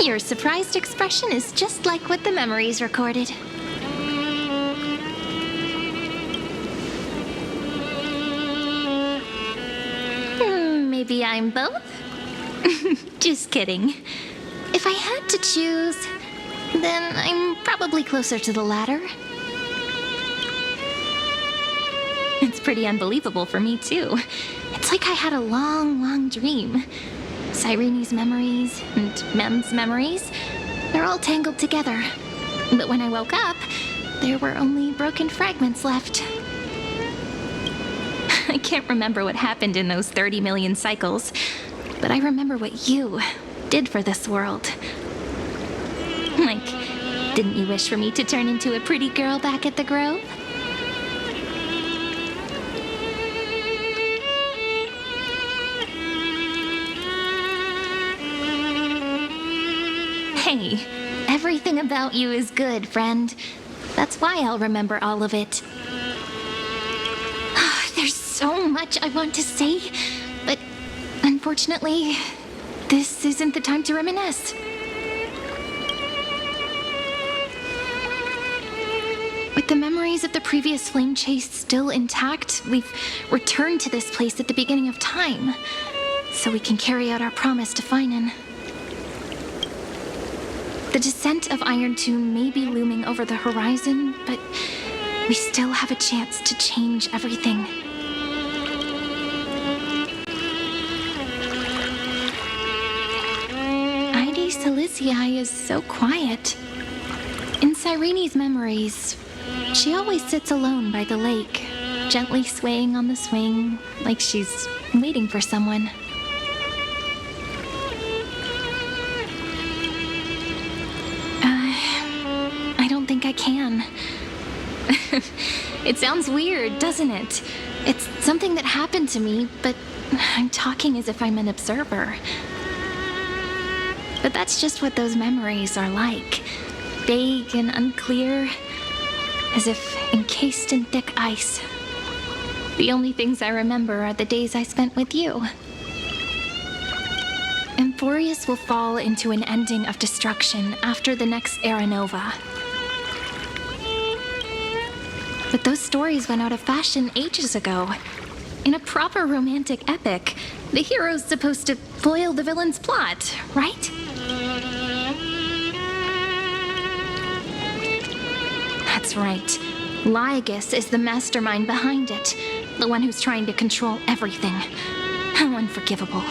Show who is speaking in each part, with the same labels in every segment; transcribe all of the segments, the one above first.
Speaker 1: Your surprised expression is just like what the memories recorded. Maybe I'm both? Just kidding. If I had to choose, then I'm probably closer to the latter. It's pretty unbelievable for me, too. It's like I had a long, long dream. Cyrene's memories and Mem's memories, they're all tangled together. But when I woke up, there were only broken fragments left. I can't remember what happened in those 30 million cycles, but I remember what you did for this world. Like, didn't you wish for me to turn into a pretty girl back at the Grove? Hey, everything about you is good, friend. That's why I'll remember all of it. There's so much I want to say, but unfortunately, this isn't the time to reminisce. With the memories of the previous flame chase still intact, we've returned to this place at the beginning of time, so we can carry out our promise to Finan. The descent of Iron Tomb may be looming over the horizon, but we still have a chance to change everything. Celestii is so quiet. In Cyrene's memories, she always sits alone by the lake, gently swaying on the swing, like she's waiting for someone. I don't think I can. It sounds weird, doesn't it? It's something that happened to me, but I'm talking as if I'm an observer. But that's just what those memories are like. Vague and unclear, as if encased in thick ice. The only things I remember are the days I spent with you. Emphorius will fall into an ending of destruction after the next Era Nova. But those stories went out of fashion ages ago. In a proper romantic epic, the hero's supposed to foil the villain's plot, right? That's right. Lygus is the mastermind behind it, the one who's trying to control everything. How unforgivable.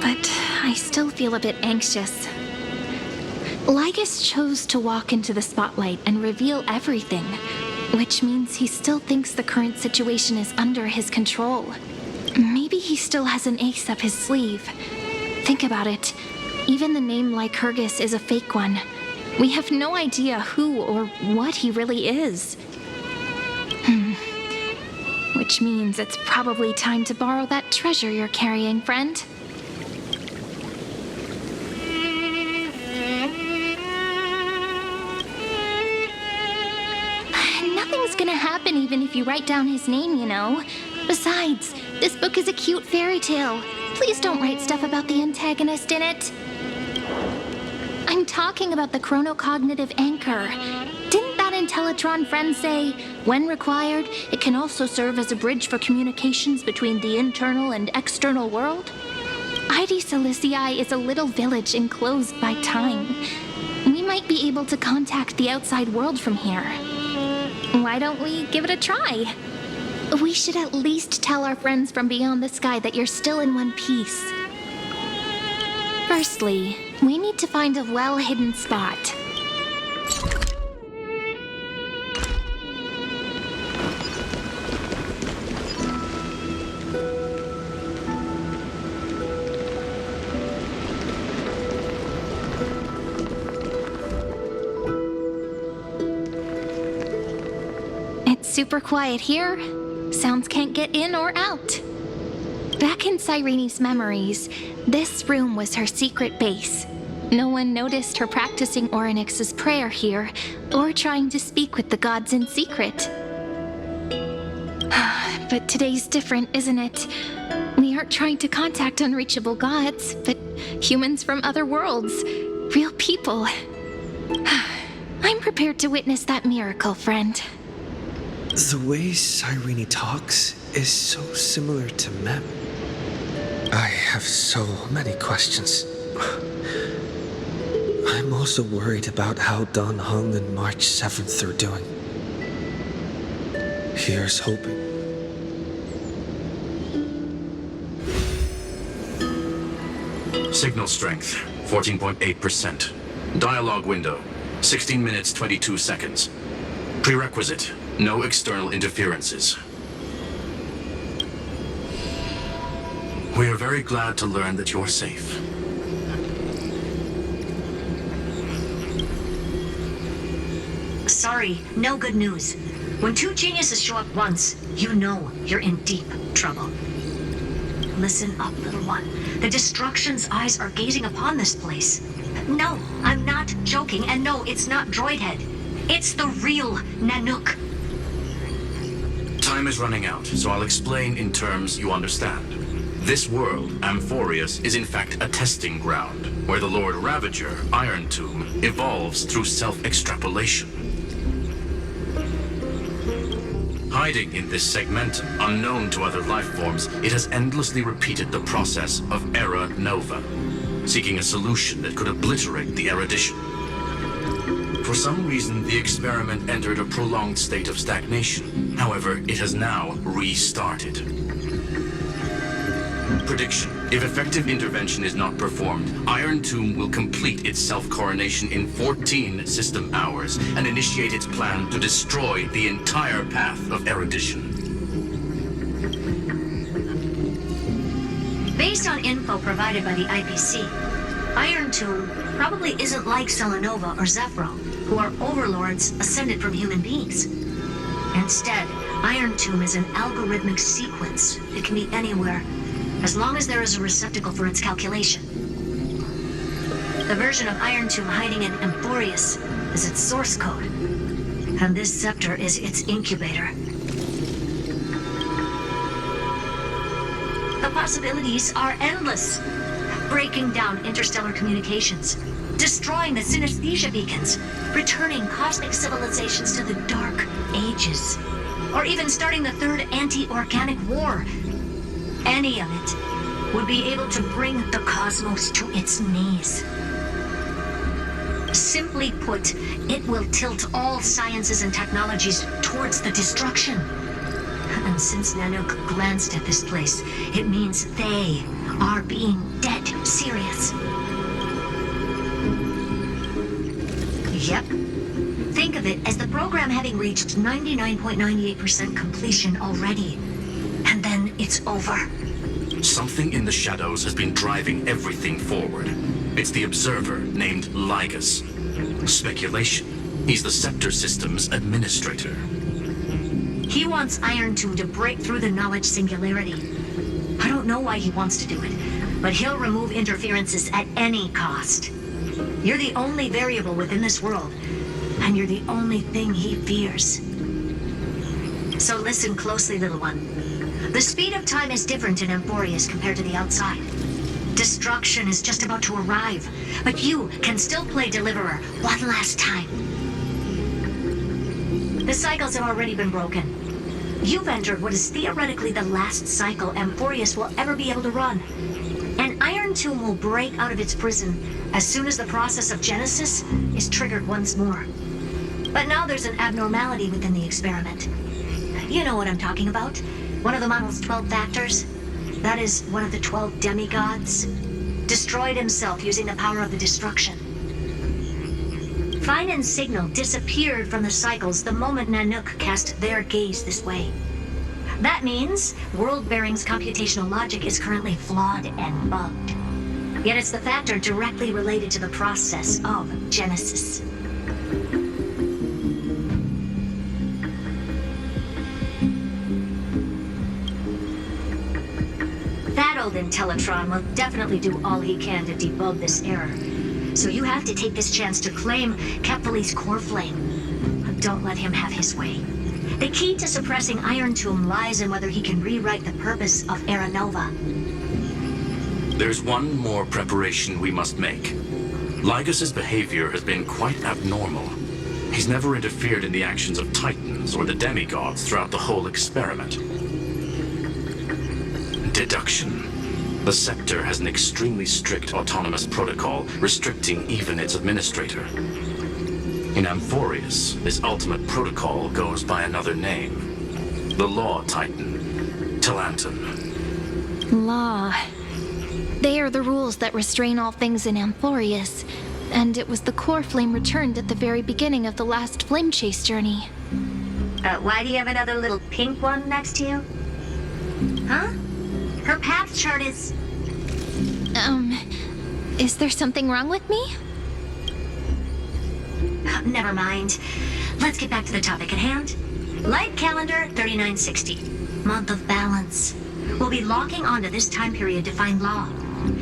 Speaker 1: But I still feel a bit anxious. Lygus chose to walk into the spotlight and reveal everything, which means he still thinks the current situation is under his control. Maybe he still has an ace up his sleeve. Think about it. Even the name Lycurgus is a fake one. We have no idea who or what he really is. Which means it's probably time to borrow that treasure you're carrying, friend. Nothing's gonna happen even if you write down his name, you know. Besides, this book is a cute fairy tale. Please don't write stuff about the antagonist in it. I'm talking about the chronocognitive anchor. Didn't that Intellitron friend say, when required, it can also serve as a bridge for communications between the internal and external world? ID Celestii is a little village enclosed by time. We might be able to contact the outside world from here. Why don't we give it a try? We should at least tell our friends from beyond the sky that you're still in one piece. Firstly, we need to find a well-hidden spot. It's super quiet here. Sounds can't get in or out. Back in Cyrene's memories, this room was her secret base. No one noticed her practicing Orynyx's prayer here, or trying to speak with the gods in secret. But today's different, isn't it? We aren't trying to contact unreachable gods, but humans from other worlds. Real people. I'm prepared to witness that miracle, friend.
Speaker 2: The way Cyrene talks is so similar to Mem. I have so many questions. I'm also worried about how Dan Heng and March 7th are doing. Here's hoping.
Speaker 3: Signal strength, 14.8%. Dialogue window, 16 minutes 22 seconds. Prerequisite, no external interferences. We are very glad to learn that you're safe.
Speaker 4: Sorry, no good news. When two geniuses show up once, you know you're in deep trouble. Listen up, little one. The Destruction's eyes are gazing upon this place. No, I'm not joking, and no, it's not Droidhead. It's the real Nanook.
Speaker 3: Time is running out, so I'll explain in terms you understand. This world, Amphorius, is in fact a testing ground, where the Lord Ravager, Iron Tomb, evolves through self-extrapolation. Hiding in this segmentum, unknown to other life forms, it has endlessly repeated the process of Era Nova, seeking a solution that could obliterate the erudition. For some reason, the experiment entered a prolonged state of stagnation. However, it has now restarted. Prediction. If effective intervention is not performed, Iron Tomb will complete its self-coronation in 14 system hours and initiate its plan to destroy the entire path of erudition.
Speaker 4: Based on info provided by the IPC, Iron Tomb probably isn't like Selenova or Zephyro, who are overlords ascended from human beings. Instead, Iron Tomb is an algorithmic sequence. It can be anywhere, as long as there is a receptacle for its calculation. The version of Iron Tomb hiding in Amphorius is its source code, and this scepter is its incubator. The possibilities are endless. Breaking down interstellar communications, destroying the synesthesia beacons, returning cosmic civilizations to the Dark Ages, or even starting the third anti-organic war. Any of it would be able to bring the cosmos to its knees. Simply put, it will tilt all sciences and technologies towards the destruction. And since Nanook glanced at this place, it means they are being dead serious. Yep. Think of it as the program having reached 99.98% completion already. And then it's over.
Speaker 3: Something in the shadows has been driving everything forward. It's the observer named Ligus. Speculation. He's the Scepter System's administrator.
Speaker 4: He wants Iron Tomb to break through the knowledge singularity. I don't know why he wants to do it, but he'll remove interferences at any cost. You're the only variable within this world, and you're the only thing he fears. So listen closely, little one. The speed of time is different in Amphorius compared to the outside. Destruction is just about to arrive, but you can still play Deliverer one last time. The cycles have already been broken. You've entered what is theoretically the last cycle Amphorius will ever be able to run. And Iron Tomb will break out of its prison as soon as the process of Genesis is triggered once more. But now there's an abnormality within the experiment. You know what I'm talking about. One of the model's 12 factors. That is one of the 12 demigods. Destroyed himself using the power of the destruction. Fine and Signal disappeared from the cycles the moment Nanook cast their gaze this way. That means World Bearing's computational logic is currently flawed and bugged. Yet it's the factor directly related to the process of Genesis. That old Intellitron will definitely do all he can to debug this error. So you have to take this chance to claim Kepali's core flame. Don't let him have his way. The key to suppressing Iron Tomb lies in whether he can rewrite the purpose of Era Nova.
Speaker 3: There's one more preparation we must make. Lygas's behavior has been quite abnormal. He's never interfered in the actions of Titans or the demigods throughout the whole experiment. Deduction. The Scepter has an extremely strict autonomous protocol, restricting even its administrator. In Amphorius, this ultimate protocol goes by another name. The Law Titan, Talanton.
Speaker 1: Law. They are the rules that restrain all things in Amphorius, and it was the core flame returned at the very beginning of the last flame chase journey.
Speaker 4: Why do you have another little pink one next to you? Huh? Her path chart is...
Speaker 1: Is there something wrong with me?
Speaker 4: Never mind. Let's get back to the topic at hand. Light calendar 3960. Month of balance. We'll be locking onto this time period to find Law.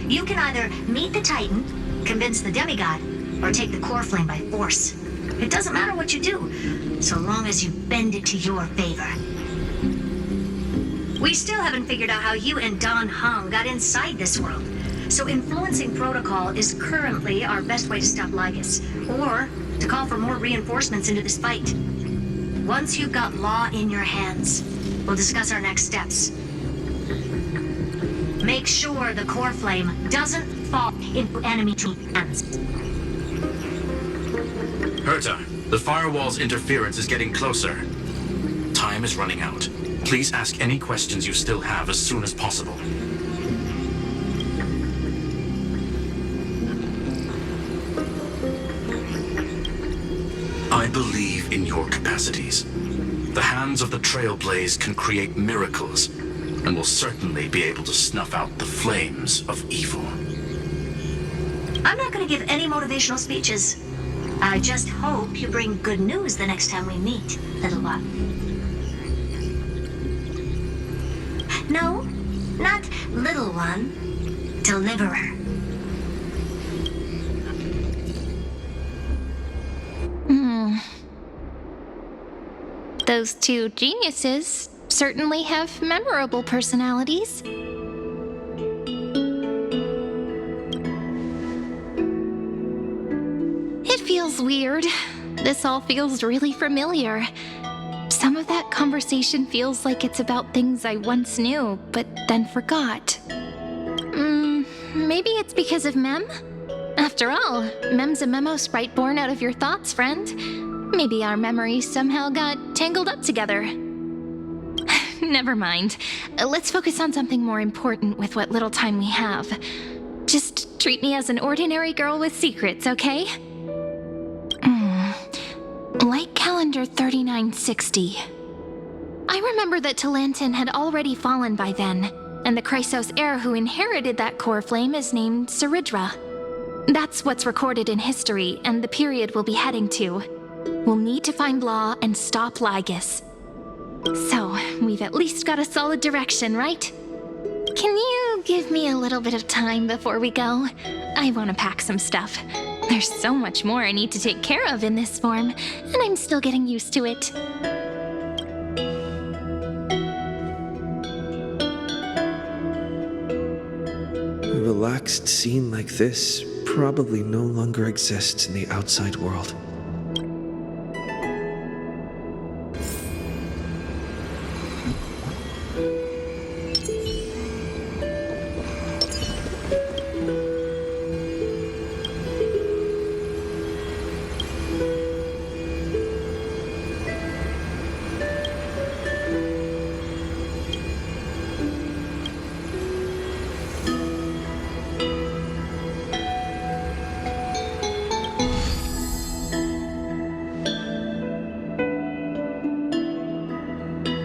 Speaker 4: You can either meet the Titan, convince the demigod, or take the core flame by force. It doesn't matter what you do, so long as you bend it to your favor. We still haven't figured out how you and Don Hung got inside this world, so influencing protocol is currently our best way to stop Lygas, or to call for more reinforcements into this fight. Once you've got Law in your hands, we'll discuss our next steps. Make sure the core flame doesn't fall into enemy hands.
Speaker 3: Herta, the firewall's interference is getting closer. Time is running out. Please ask any questions you still have as soon as possible. I believe in your capacities. The hands of the Trailblaze can create miracles, and will certainly be able to snuff out the flames of evil.
Speaker 4: I'm not going to give any motivational speeches. I just hope you bring good news the next time we meet, little one. No, not little one. Deliverer.
Speaker 1: Those two geniuses certainly have memorable personalities. It feels weird. This all feels really familiar. Some of that conversation feels like it's about things I once knew, but then forgot. Maybe it's because of Mem? After all, Mem's a memo sprite born out of your thoughts, friend. Maybe our memories somehow got tangled up together. Never mind. Let's focus on something more important with what little time we have. Just treat me as an ordinary girl with secrets, okay? Light calendar 3960. I remember that Talanton had already fallen by then, and the Chrysos heir who inherited that core flame is named Saridra. That's what's recorded in history, and the period we'll be heading to. We'll need to find Law and stop Lygas. So, we've at least got a solid direction, right? Can you give me a little bit of time before we go? I want to pack some stuff. There's so much more I need to take care of in this form, and I'm still getting used to it.
Speaker 2: A relaxed scene like this probably no longer exists in the outside world.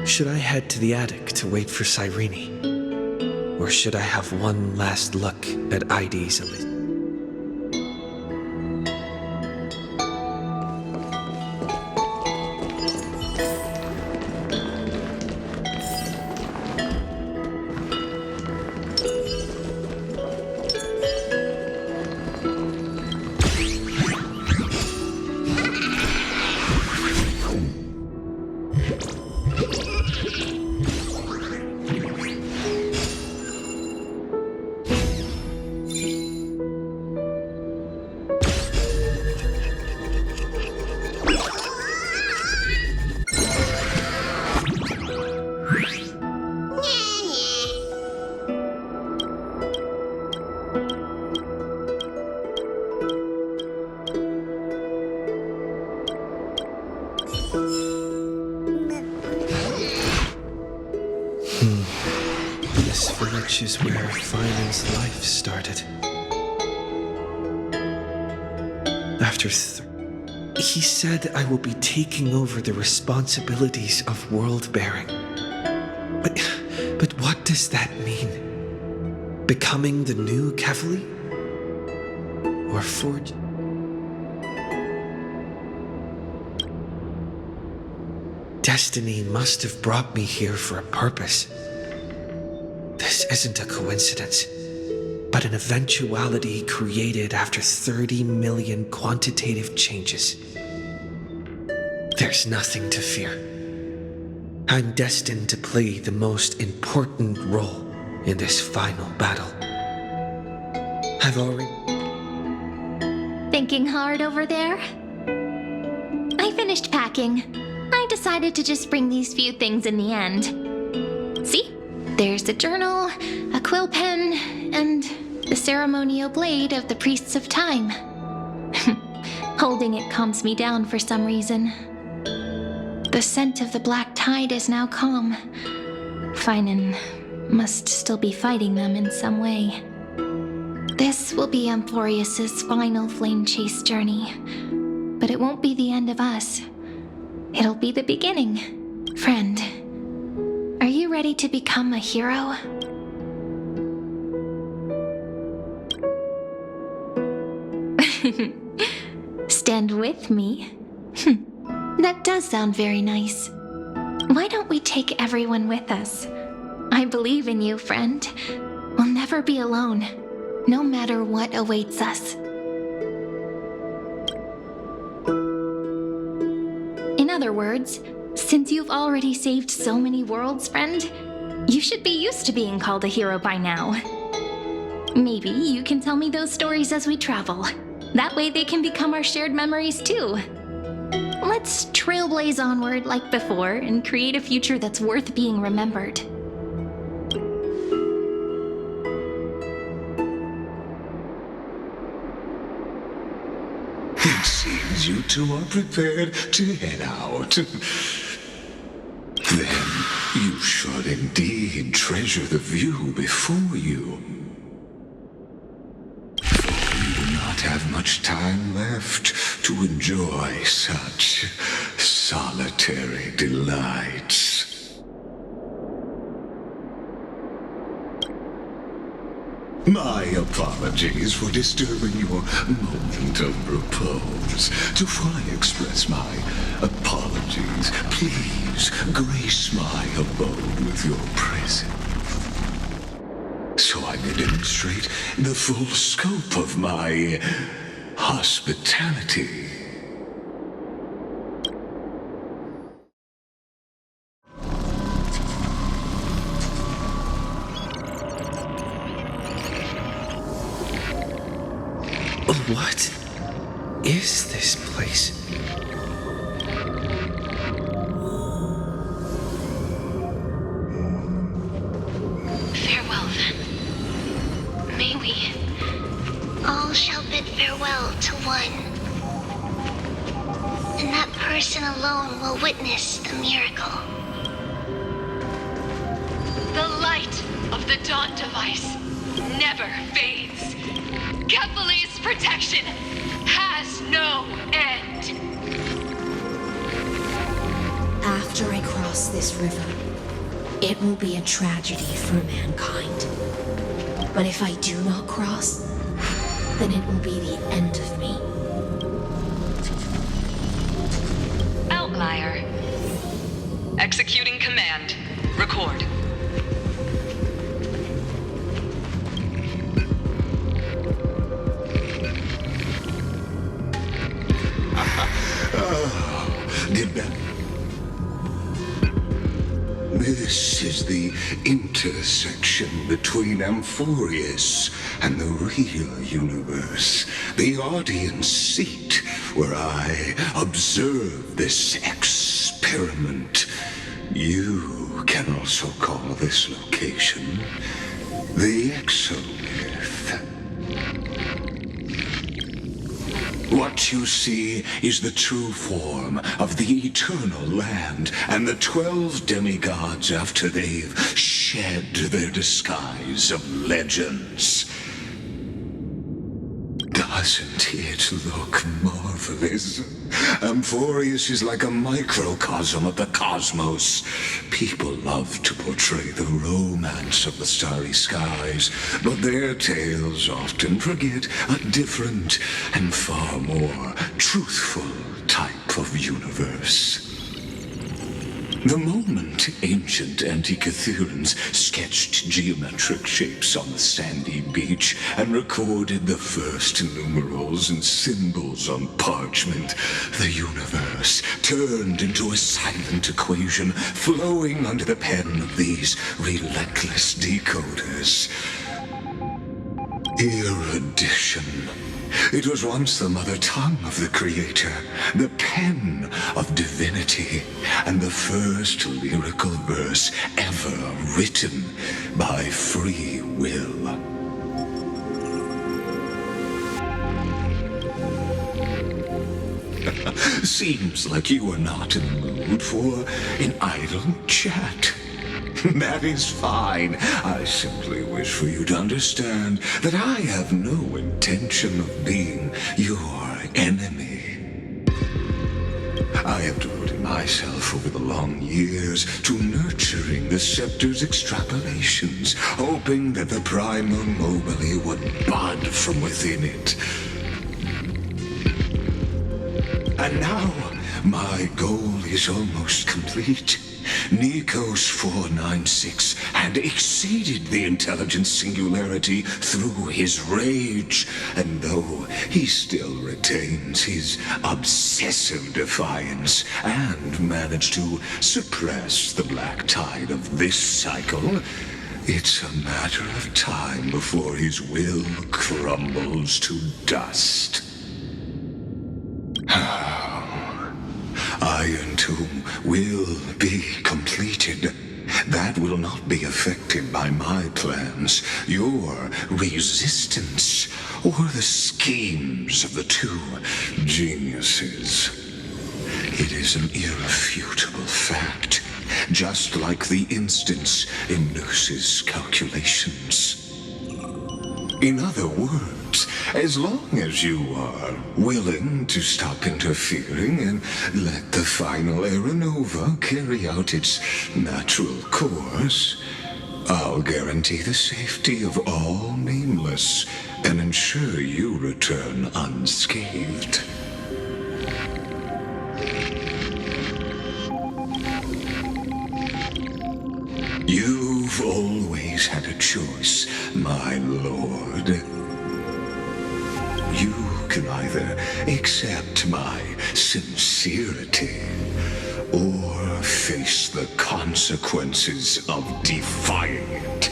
Speaker 2: Should I head to the attic to wait for Cyrene? Or should I have one last look at ID's Elizabeth? This village is where Fine's life started. After he said I will be taking over the responsibilities of world-bearing. But what does that mean? Becoming the new Kefali? Or forge? Destiny must have brought me here for a purpose. This isn't a coincidence, but an eventuality created after 30 million quantitative changes. There's nothing to fear. I'm destined to play the most important role in this final battle. I've already...
Speaker 1: Thinking hard over there? I finished packing. I decided to just bring these few things in the end. See? There's a journal, a quill pen, and the ceremonial blade of the Priests of Time. Holding it calms me down for some reason. The scent of the black tide is now calm. Finan must still be fighting them in some way. This will be Amphorius's final flame chase journey. But it won't be the end of us. It'll be the beginning. Friend, are you ready to become a hero? Stand with me? That does sound very nice. Why don't we take everyone with us? I believe in you, friend. We'll never be alone, no matter what awaits us. In other words, since you've already saved so many worlds, friend, you should be used to being called a hero by now. Maybe you can tell me those stories as we travel. That way they can become our shared memories too. Let's trailblaze onward like before and create a future that's worth being remembered.
Speaker 5: It seems you two are prepared to head out. Then you should indeed treasure the view before you. For you do not have much time left to enjoy such solitary delights. My apologies for disturbing your moment of repose. To fully express my apologies, please grace my abode with your presence, so I may demonstrate the full scope of my hospitality.
Speaker 2: What is this place?
Speaker 1: Farewell, then. May we all shall bid farewell to one. And that person alone will witness the miracle.
Speaker 6: The light of the Dawn Device never fades. Kefali's protection has no end.
Speaker 4: After I cross this river, it will be a tragedy for mankind. But if I do not cross, then it will be the end of me.
Speaker 6: Outlier. Executing command. Record.
Speaker 5: This is the intersection between Amphorius and the real universe. The audience seat where I observe this experiment. You can also call this location the Exomyth. What What you see is the true form of the eternal land and the 12 demigods after they've shed their disguise of legends. Doesn't it look marvelous? Amphorius is like a microcosm of the cosmos. People love to portray the romance of the starry skies, but their tales often forget a different and far more truthful type of universe. The moment ancient Antikytherians sketched geometric shapes on the sandy beach and recorded the first numerals and symbols on parchment, the universe turned into a silent equation flowing under the pen of these relentless decoders. Erudition. It was once the mother tongue of the Creator, the pen of divinity, and the first lyrical verse ever written by free will. Seems like you are not in the mood for an idle chat. That is fine. I simply wish for you to understand that I have no intention of being your enemy. I have devoted myself over the long years to nurturing the scepter's extrapolations, hoping that the primal mobile would bud from within it. And now, my goal is almost complete. Nikos 496 had exceeded the intelligence singularity through his rage, and though he still retains his obsessive defiance and managed to suppress the black tide of this cycle, it's a matter of time before his will crumbles to dust. Iron Tomb will be completed. That will not be affected by my plans, your resistance, or the schemes of the two geniuses. It is an irrefutable fact, just like the instance in Nurse's calculations. In other words, as long as you are willing to stop interfering and let the final Aeronova carry out its natural course, I'll guarantee the safety of all nameless and ensure you return unscathed. You've always had a choice, my lord. You can either accept my sincerity or face the consequences of defying it.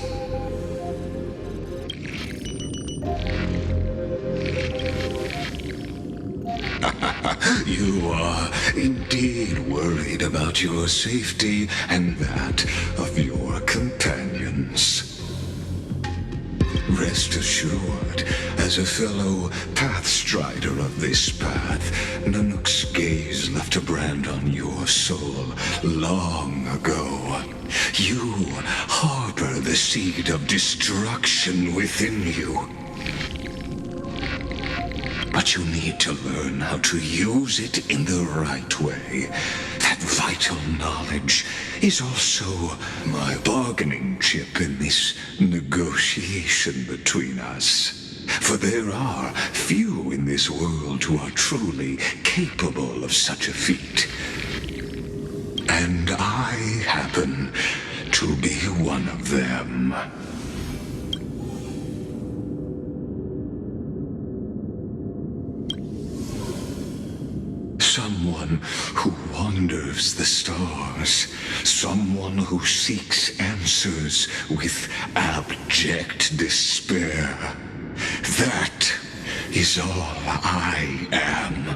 Speaker 5: You are indeed worried about your safety and that of your companions. Rest assured, as a fellow pathstrider of this path, Nanook's gaze left a brand on your soul long ago. You harbor the seed of destruction within you. But you need to learn how to use it in the right way. That vital knowledge is also my bargaining chip in this negotiation between us. For there are few in this world who are truly capable of such a feat. And I happen to be one of them. Someone who wanders the stars. Someone who seeks answers with abject despair. That is all I am.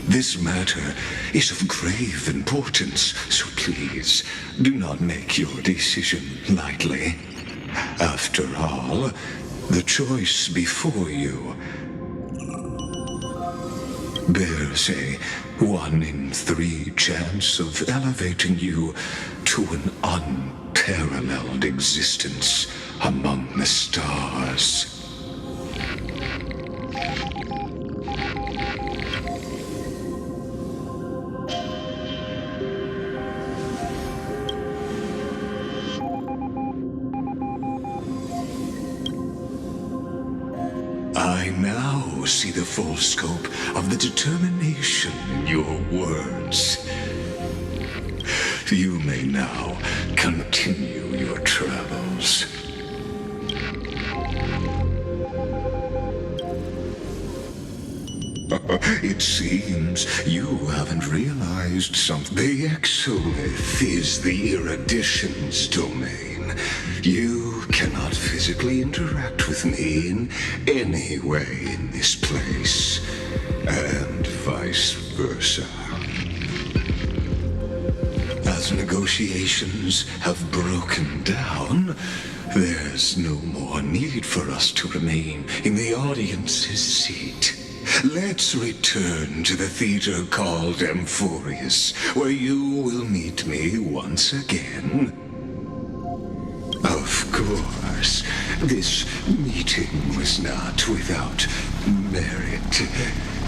Speaker 5: This matter is of grave importance, so please do not make your decision lightly. After all, the choice before you bears a 1 in 3 chance of elevating you to an unparalleled existence among the stars. I now see the full scope of the determination in your words. You may now continue your travels. It seems you haven't realized something. The Exolith is the Erudition's domain. You cannot physically interact with me in any way in this place, and vice versa. As negotiations have broken down, there's no more need for us to remain in the audience's seat. Let's return to the theater called Amphorius, where you will meet me once again. Of course, this meeting was not without merit.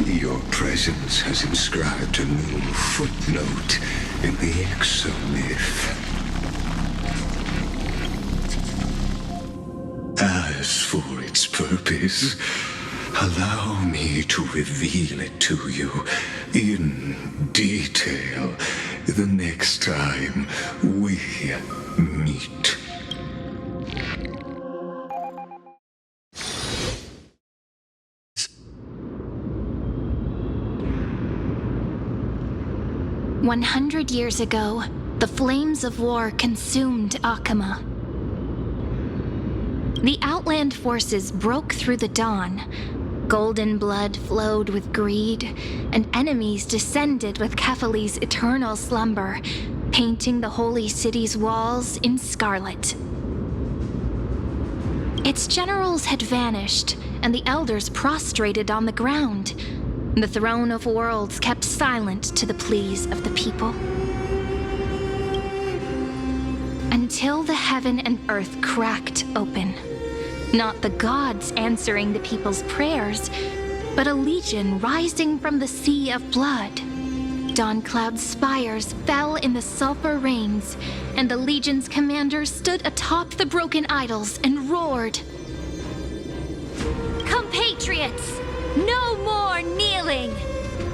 Speaker 5: Your presence has inscribed a new footnote in the Exomyth. As for its purpose, allow me to reveal it to you in detail the next time we meet.
Speaker 1: "100 years ago, the flames of war consumed Akama. The Outland forces broke through the dawn. Golden blood flowed with greed, and enemies descended with Kefali's eternal slumber, painting the holy city's walls in scarlet. Its generals had vanished, and the elders prostrated on the ground. The throne of worlds kept silent to the pleas of the people. Until the heaven and earth cracked open. Not the gods answering the people's prayers, but a legion rising from the sea of blood. Dawn Cloud's spires fell in the sulfur rains, and the legion's commander stood atop the broken idols and roared. "Compatriots, no more kneeling!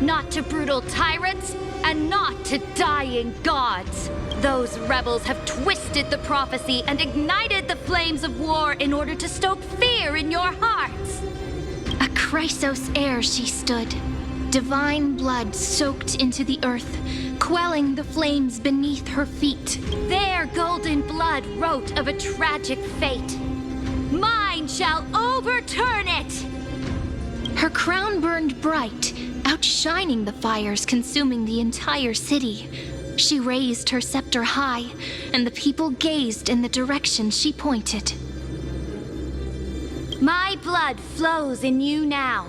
Speaker 1: Not to brutal tyrants, and not to dying gods! Those rebels have twisted the prophecy and ignited the flames of war in order to stoke fear in your hearts." A Chrysos heir she stood, divine blood soaked into the earth, quelling the flames beneath her feet. Their golden blood wrote of a tragic fate. Mine shall overturn it! Her crown burned bright, outshining the fires consuming the entire city. She raised her scepter high, and the people gazed in the direction she pointed. "My blood flows in you now.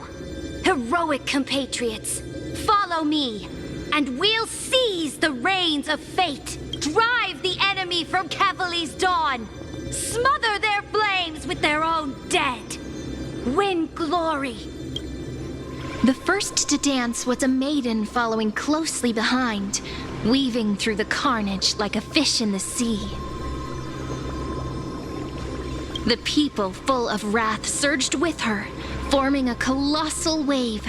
Speaker 1: Heroic compatriots, follow me, and we'll seize the reins of fate, drive the enemy from Kefali's dawn, smother their flames with their own dead, win glory." The first to dance was a maiden following closely behind, weaving through the carnage like a fish in the sea. The people, full of wrath, surged with her, forming a colossal wave,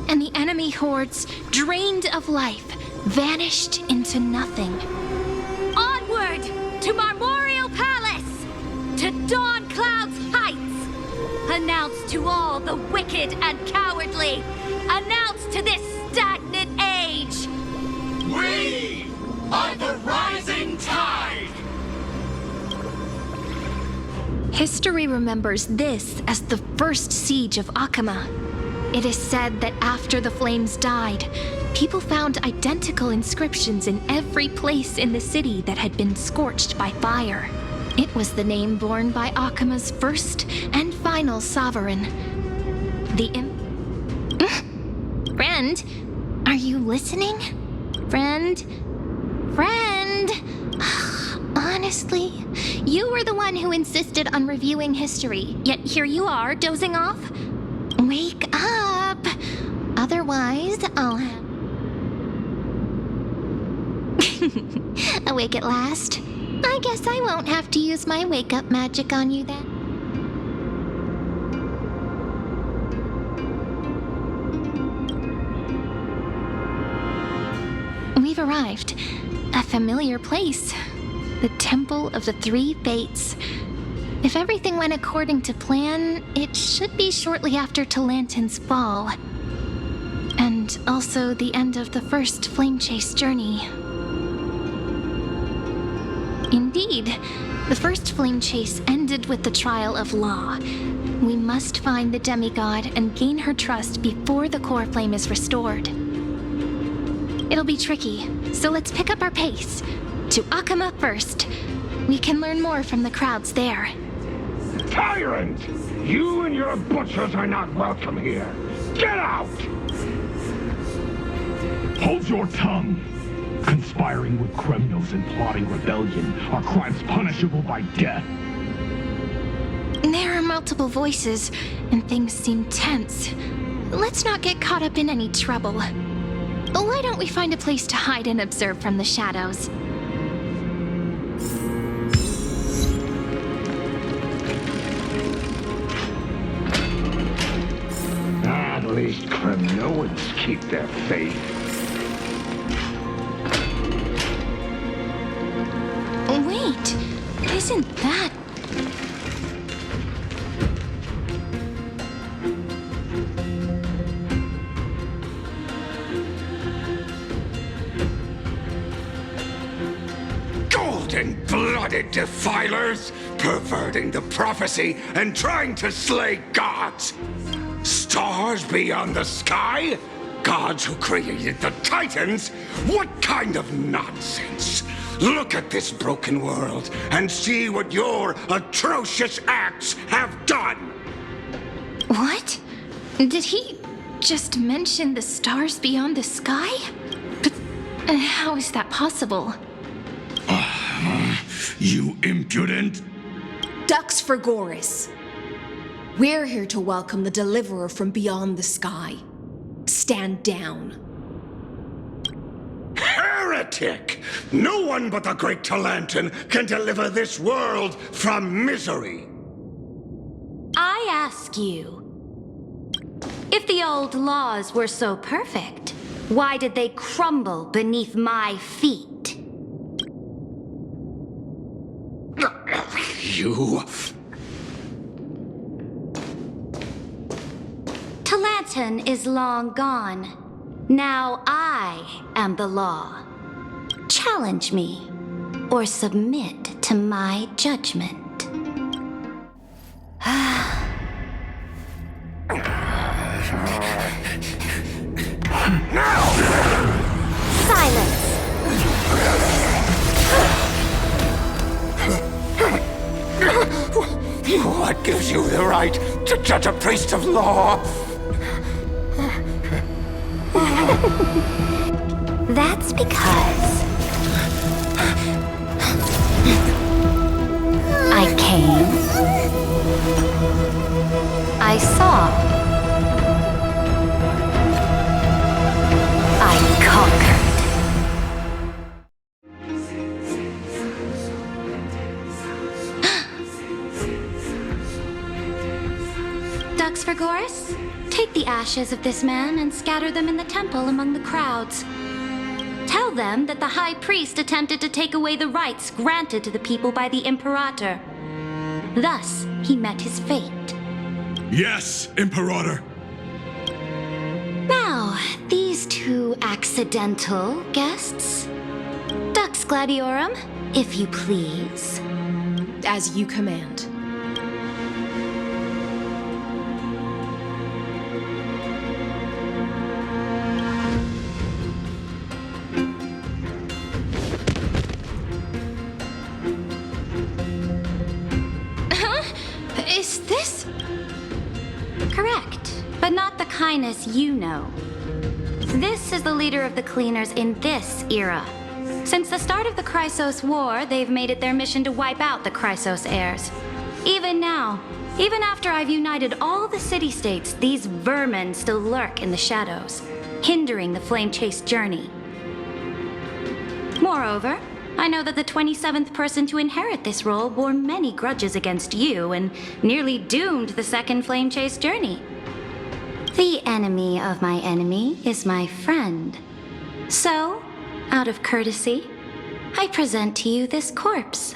Speaker 1: and the enemy hordes, drained of life, vanished into nothing. Onward to Marmoreal Palace, to Dawn Cloud's heights! Announce to all the wicked and cowardly, announce to this stagnant age!
Speaker 7: We are the rising tide!
Speaker 1: History remembers this as the first siege of Akama. It is said that after the flames died, people found identical inscriptions in every place in the city that had been scorched by fire. It was the name borne by Akama's first and final sovereign, the Friend, Friend, are you listening? Friend? Friend? Honestly, you were the one who insisted on reviewing history, yet here you are, dozing off? Wake up! Otherwise, I'll have... Awake at last? I guess I won't have to use my wake-up magic on you then. We've arrived. A familiar place. The Temple of the Three Fates. If everything went according to plan, it should be shortly after Talantin's fall. And also the end of the first Flame Chase journey. Indeed, the first Flame Chase ended with the trial of Law. We must find the demigod and gain her trust before the core flame is restored. It'll be tricky, so let's pick up our pace. To Akama first. We can learn more from the crowds there.
Speaker 7: Tyrant! You and your butchers are not welcome here. Get out! Hold your tongue. Conspiring with criminals and plotting rebellion are crimes punishable by death.
Speaker 1: There are multiple voices, and things seem tense. Let's not get caught up in any trouble. Why don't we find a place to hide and observe from the shadows?
Speaker 7: At least criminals keep their faith.
Speaker 1: Wait, isn't that...
Speaker 7: Golden-blooded defilers, perverting the prophecy and trying to slay gods. Stars beyond the sky? Gods who created the Titans? What kind of nonsense? Look at this broken world and see what your atrocious acts have done!
Speaker 1: What? Did he just mention the stars beyond the sky? But how is that possible?
Speaker 7: You impudent!
Speaker 8: Ducks for Goris. We're here to welcome the deliverer from beyond the sky. Stand down.
Speaker 7: Heretic! No one but the great Talantin can deliver this world from misery!
Speaker 9: I ask you, if the old laws were so perfect, why did they crumble beneath my feet?
Speaker 7: You...
Speaker 9: Talantin is long gone. Now I am the law. Challenge me, or submit to my judgment. Silence!
Speaker 7: What gives you the right to judge a priest of law?
Speaker 9: That's because I came, I saw, I conquered. Ducks for Goris? Take the ashes of this man and scatter them in the temple among the crowds. Tell them that the High Priest attempted to take away the rights granted to the people by the Imperator. Thus, he met his fate.
Speaker 7: Yes, Imperator.
Speaker 9: Now, these two accidental guests. Dux Gladiorum, if you please.
Speaker 8: As you command.
Speaker 1: Is this...
Speaker 9: Correct, but not the kindness you know. This is the leader of the Cleaners in this era. Since the start of the Chrysos War, they've made it their mission to wipe out the Chrysos heirs. Even now, even after I've united all the city-states, these vermin still lurk in the shadows, hindering the Flame Chase journey. Moreover, I know that the 27th person to inherit this role bore many grudges against you and nearly doomed the second Flame Chase journey. The enemy of my enemy is my friend. So, out of courtesy, I present to you this corpse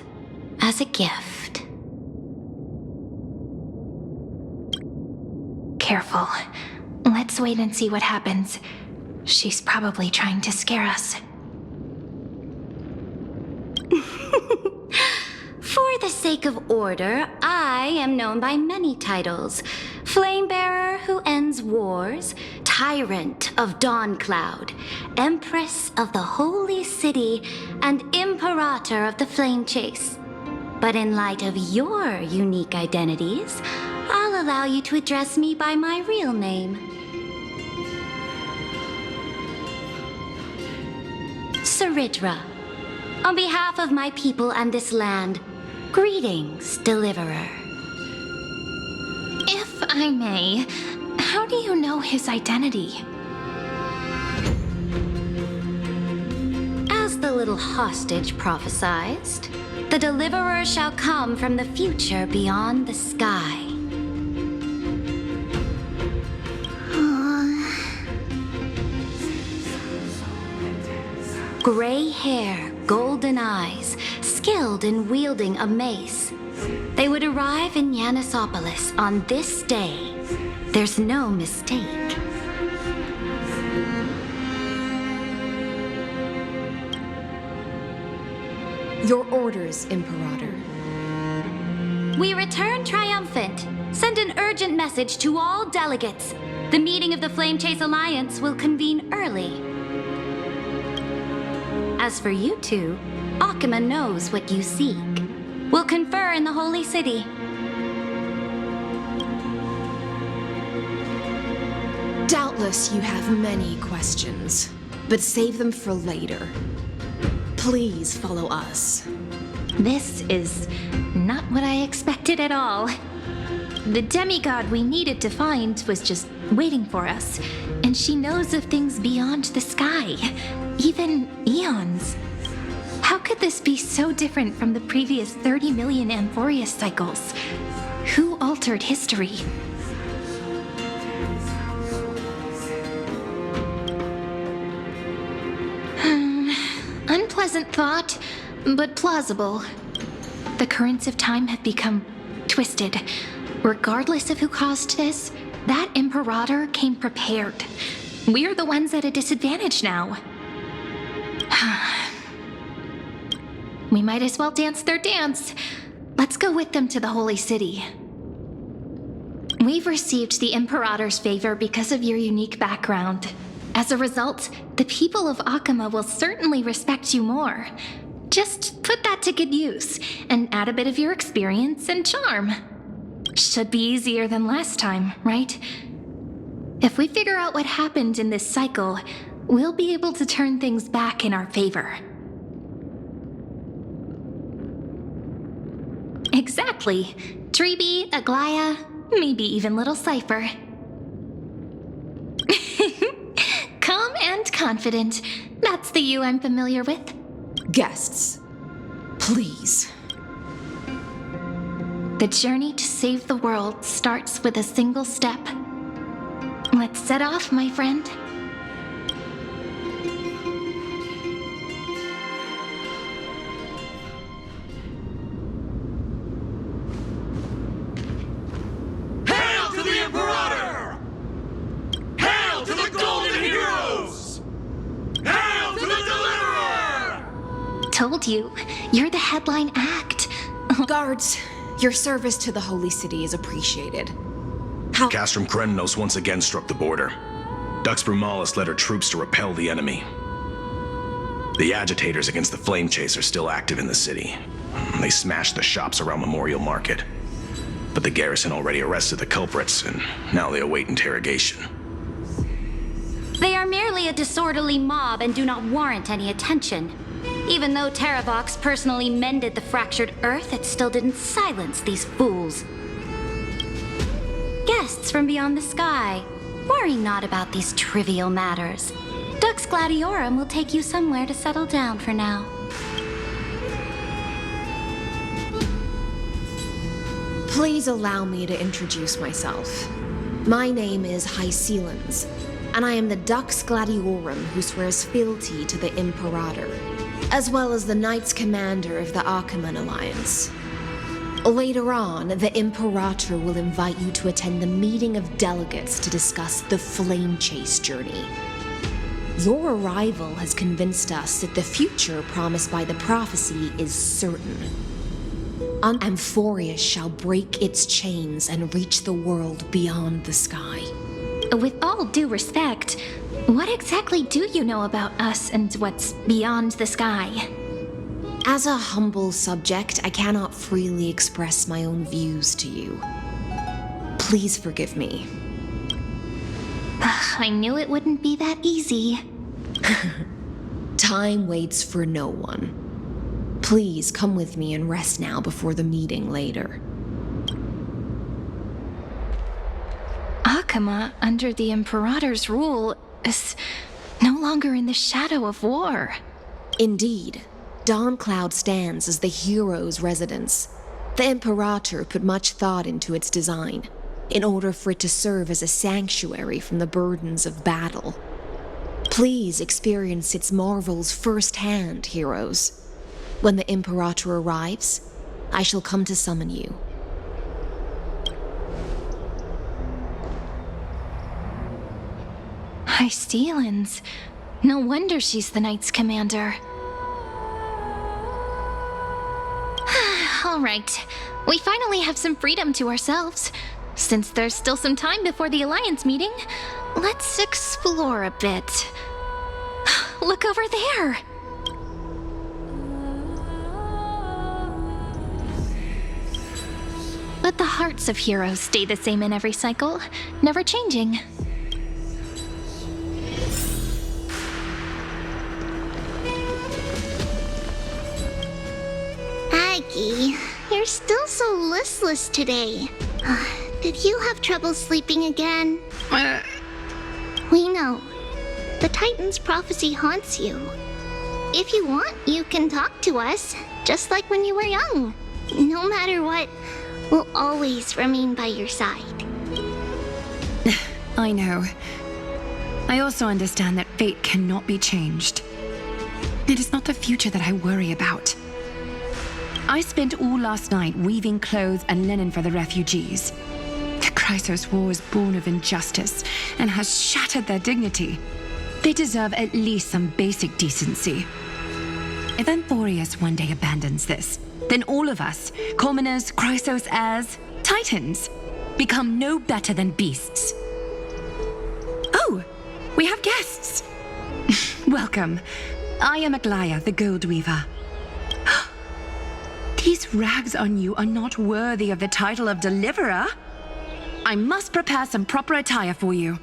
Speaker 9: as a gift.
Speaker 1: Careful. Let's wait and see what happens. She's probably trying to scare us.
Speaker 9: For the sake of order, I am known by many titles. Flamebearer who ends wars, Tyrant of Dawncloud, Empress of the Holy City, and Imperator of the Flame Chase. But in light of your unique identities, I'll allow you to address me by my real name. Saridra. On behalf of my people and this land, greetings, Deliverer.
Speaker 1: If I may, how do you know his identity?
Speaker 9: As the little hostage prophesied, the Deliverer shall come from the future beyond the sky. Gray hair, golden eyes, skilled in wielding a mace. They would arrive in Yanisopolis on this day. There's no mistake.
Speaker 8: Your orders, Imperator.
Speaker 9: We return triumphant. Send an urgent message to all delegates. The meeting of the Flame Chase Alliance will convene early. As for you two, Akima knows what you seek. We'll confer in the Holy City.
Speaker 8: Doubtless you have many questions, but save them for later. Please follow us.
Speaker 1: This is not what I expected at all. The demigod we needed to find was just waiting for us, and she knows of things beyond the sky, even eons. How could this be so different from the previous 30 million Amphorius cycles? Who altered history? Unpleasant thought, but plausible. The currents of time have become twisted. Regardless of who caused this, that Imperator came prepared. We're the ones at a disadvantage now. We might as well dance their dance. Let's go with them to the Holy City. We've received the Imperator's favor because of your unique background. As a result, the people of Akima will certainly respect you more. Just put that to good use, and add a bit of your experience and charm. Should be easier than last time, right? If we figure out what happened in this cycle, we'll be able to turn things back in our favor. Exactly. Treeby, Aglaya, maybe even little Cypher. Calm and confident. That's the you I'm familiar with.
Speaker 8: Guests, please.
Speaker 1: The journey to save the world starts with a single step. Let's set off, my friend.
Speaker 7: Hail to the Imperator! Hail to the Golden Heroes! Hail to the Deliverer!
Speaker 1: Told you, you're the headline act.
Speaker 8: Guards, your service to the Holy City is appreciated.
Speaker 10: Castrum Krennos once again struck the border. Dux Brumalis led her troops to repel the enemy. The agitators against the Flame Chase are still active in the city. They smashed the shops around Memorial Market. But the garrison already arrested the culprits, and now they await interrogation.
Speaker 9: They are merely a disorderly mob and do not warrant any attention. Even though Terravox personally mended the fractured Earth, it still didn't silence these fools. Guests from beyond the sky, worry not about these trivial matters. Dux Gladiorum will take you somewhere to settle down for now.
Speaker 8: Please allow me to introduce myself. My name is Hycelens, and I am the Dux Gladiorum who swears fealty to the Imperator, as well as the Knights Commander of the Archiman Alliance. Later on, the Imperator will invite you to attend the meeting of delegates to discuss the Flame Chase journey. Your arrival has convinced us that the future promised by the prophecy is certain. Amphorius shall break its chains and reach the world beyond the sky.
Speaker 1: With all due respect, what exactly do you know about us and what's beyond the sky?
Speaker 8: As a humble subject, I cannot freely express my own views to you. Please forgive me.
Speaker 1: I knew it wouldn't be that easy.
Speaker 8: Time waits for no one. Please come with me and rest now before the meeting later.
Speaker 1: Akama, under the Imperator's rule, is no longer in the shadow of war.
Speaker 8: Indeed, Dawncloud stands as the hero's residence. The Imperator put much thought into its design, in order for it to serve as a sanctuary from the burdens of battle. Please experience its marvels firsthand, heroes. When the Imperator arrives, I shall come to summon you.
Speaker 1: Hycelens. No wonder she's the Knights Commander. All right. We finally have some freedom to ourselves. Since there's still some time before the Alliance meeting, let's explore a bit. Look over there! But the hearts of heroes stay the same in every cycle, never changing.
Speaker 11: Aggie, you're still so listless today. Did you have trouble sleeping again? We know. The Titan's prophecy haunts you. If you want, you can talk to us, just like when you were young. No matter what, we'll always remain by your side.
Speaker 12: I know. I also understand that fate cannot be changed. It is not the future that I worry about. I spent all last night weaving clothes and linen for the refugees. The Chrysos War is born of injustice and has shattered their dignity. They deserve at least some basic decency. If Amphorius one day abandons this, then all of us, commoners, Chrysos heirs, Titans, become no better than beasts. Oh, we have guests. Welcome. I am Aglaya, the Gold Weaver. These rags on you are not worthy of the title of Deliverer. I must prepare some proper attire for you.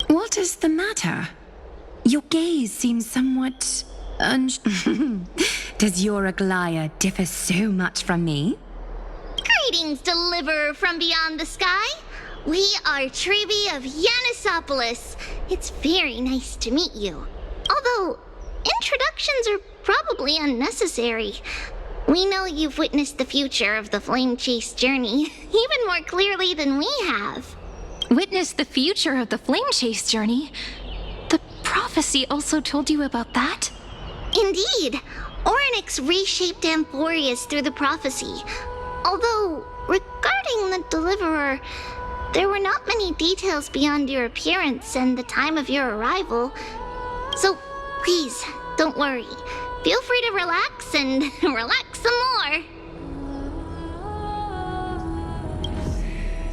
Speaker 12: What is the matter? Your gaze seems somewhat... Does your Aglaya differ so much from me?
Speaker 11: Greetings, Deliverer from beyond the sky. We are Trevi of Yanisopolis. It's very nice to meet you. Although, introductions are probably unnecessary. We know you've witnessed the future of the Flame Chase journey even more clearly than we have.
Speaker 1: Witnessed the future of the Flame Chase journey? The prophecy also told you about that?
Speaker 11: Indeed. Orynyx reshaped Amphorius through the prophecy. Although, regarding the Deliverer, there were not many details beyond your appearance and the time of your arrival. So, please, don't worry. Feel free to relax and relax some more.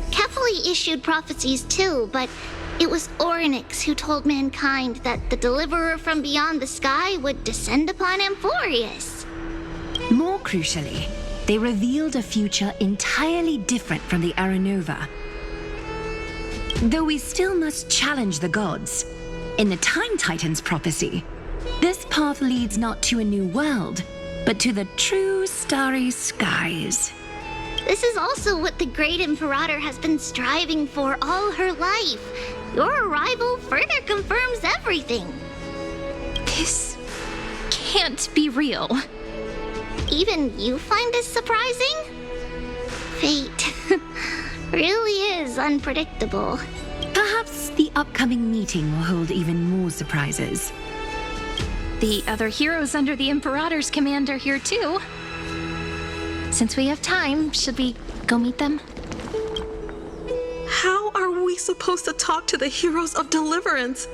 Speaker 11: Kefali issued prophecies too, but it was Orynyx who told mankind that the Deliverer from beyond the sky would descend upon Amphorius.
Speaker 12: More crucially, they revealed a future entirely different from the Aranova. Though we still must challenge the gods. In the Time Titans prophecy, this path leads not to a new world, but to the true starry skies.
Speaker 11: This is also what the Great Imperator has been striving for all her life. Your arrival further confirms everything.
Speaker 1: This can't be real.
Speaker 11: Even you find this surprising? Fate really is unpredictable.
Speaker 12: Perhaps the upcoming meeting will hold even more surprises.
Speaker 1: The other heroes under the Imperator's command are here too. Since we have time, should we go meet them?
Speaker 13: How are we supposed to talk to the heroes of Deliverance?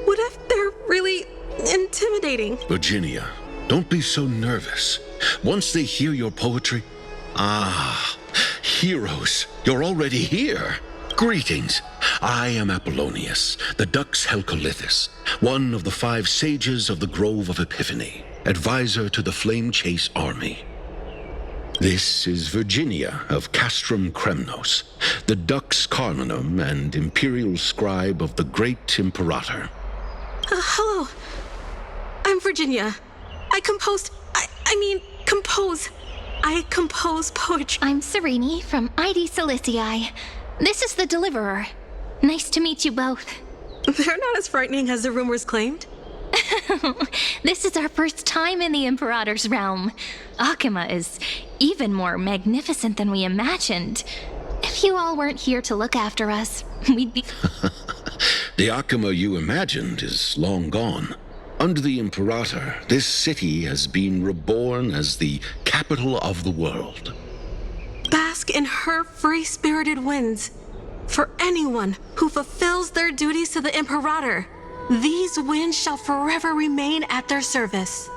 Speaker 13: What if they're really intimidating?
Speaker 5: Virginia, don't be so nervous. Once they hear your poetry... Ah, heroes, you're already here. Greetings. I am Apollonius, the Dux Helcolithus, one of the 5 sages of the Grove of Epiphany, advisor to the Flame Chase army. This is Virginia of Castrum Kremnos, the Dux Carminum and imperial scribe of the Great Imperator.
Speaker 13: Hello. I'm Virginia. I compose poetry.
Speaker 1: I'm Serene from ID Silicii. This is the Deliverer. Nice to meet you both.
Speaker 13: They're not as frightening as the rumors claimed.
Speaker 1: This is our first time in the Imperator's realm. Akima is even more magnificent than we imagined. If you all weren't here to look after us, we'd be...
Speaker 5: The Akima you imagined is long gone. Under the Imperator, this city has been reborn as the capital of the world.
Speaker 13: Bask in her free-spirited winds. For anyone who fulfills their duties to the Imperator, these winds shall forever remain at their service.